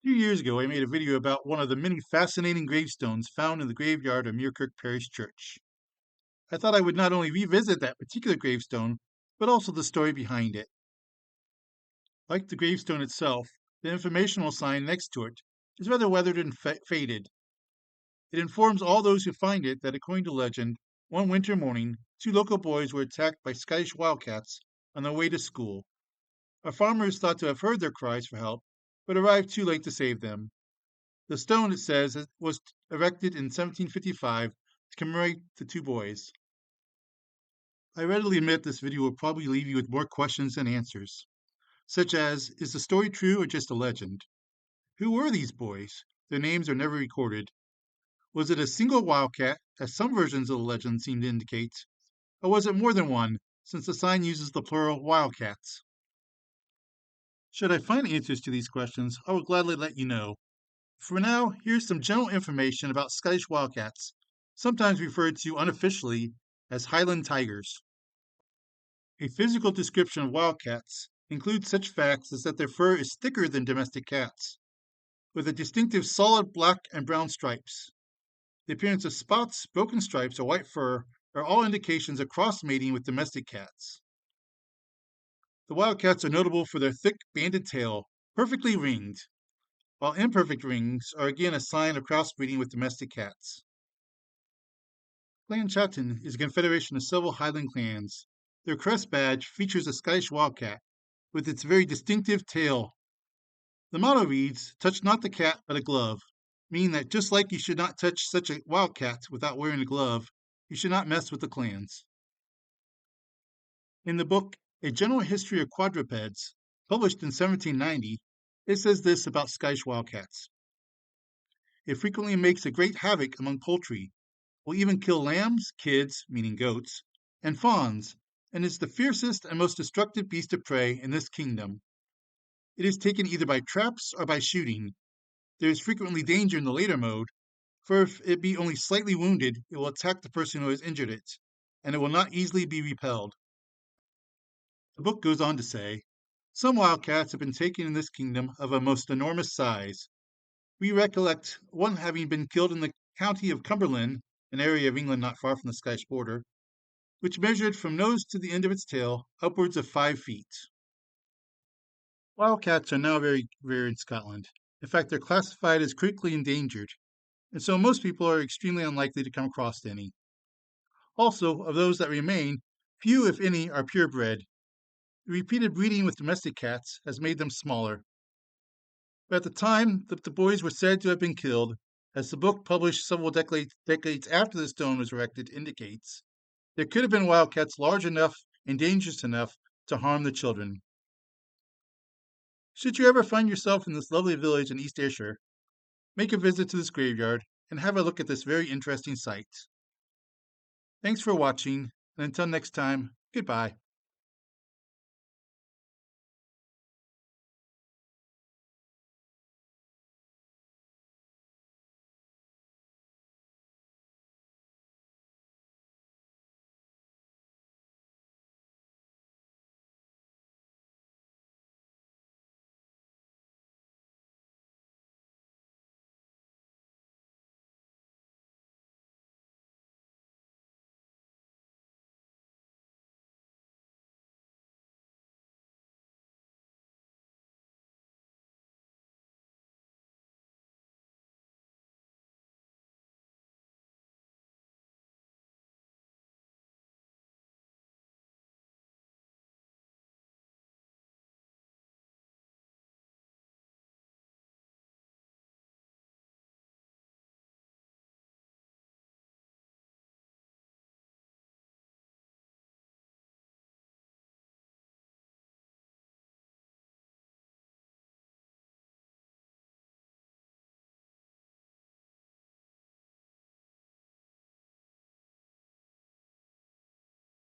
few years ago, I made a video about one of the many fascinating gravestones found in the graveyard of Muirkirk Parish Church. I thought I would not only revisit that particular gravestone, but also the story behind it. Like the gravestone itself, the informational sign next to it is rather weathered and faded. It informs all those who find it that, according to legend, one winter morning, two local boys were attacked by Scottish wildcats on their way to school. A farmer is thought to have heard their cries for help, but arrived too late to save them. The stone, it says, was erected in 1755 to commemorate the two boys. I readily admit this video will probably leave you with more questions than answers, such as, is the story true or just a legend? Who were these boys? Their names are never recorded. Was it a single wildcat, as some versions of the legend seem to indicate, or was it more than one, since the sign uses the plural wildcats? Should I find answers to these questions, I will gladly let you know. For now, here's some general information about Scottish wildcats, sometimes referred to unofficially as Highland tigers. A physical description of wildcats includes such facts as that their fur is thicker than domestic cats, with a distinctive solid black and brown stripes. The appearance of spots, broken stripes, or white fur are all indications of cross-mating with domestic cats. The wildcats are notable for their thick, banded tail, perfectly ringed, while imperfect rings are again a sign of crossbreeding with domestic cats. Clan Chattan is a confederation of several Highland clans. Their crest badge features a Scottish wildcat, with its very distinctive tail. The motto reads, "Touch not the cat, but a glove," meaning that just like you should not touch such a wildcat without wearing a glove, you should not mess with the clans. In the book A General History of Quadrupeds, published in 1790, it says this about Scottish wildcats. It frequently makes a great havoc among poultry, will even kill lambs, kids, meaning goats, and fawns, and is the fiercest and most destructive beast of prey in this kingdom. It is taken either by traps or by shooting. There is frequently danger in the later mode, for if it be only slightly wounded, it will attack the person who has injured it, and it will not easily be repelled. The book goes on to say, some wildcats have been taken in this kingdom of a most enormous size. We recollect one having been killed in the county of Cumberland, an area of England not far from the Scottish border, which measured from nose to the end of its tail upwards of 5 feet. Wildcats are now very rare in Scotland. In fact, they're classified as critically endangered, and so most people are extremely unlikely to come across any. Also, of those that remain, few, if any, are purebred. The repeated breeding with domestic cats has made them smaller. But at the time that the boys were said to have been killed, as the book published several decades after the stone was erected indicates, there could have been wildcats large enough and dangerous enough to harm the children. Should you ever find yourself in this lovely village in East Ayrshire, make a visit to this graveyard and have a look at this very interesting site. Thanks for watching, and until next time, goodbye.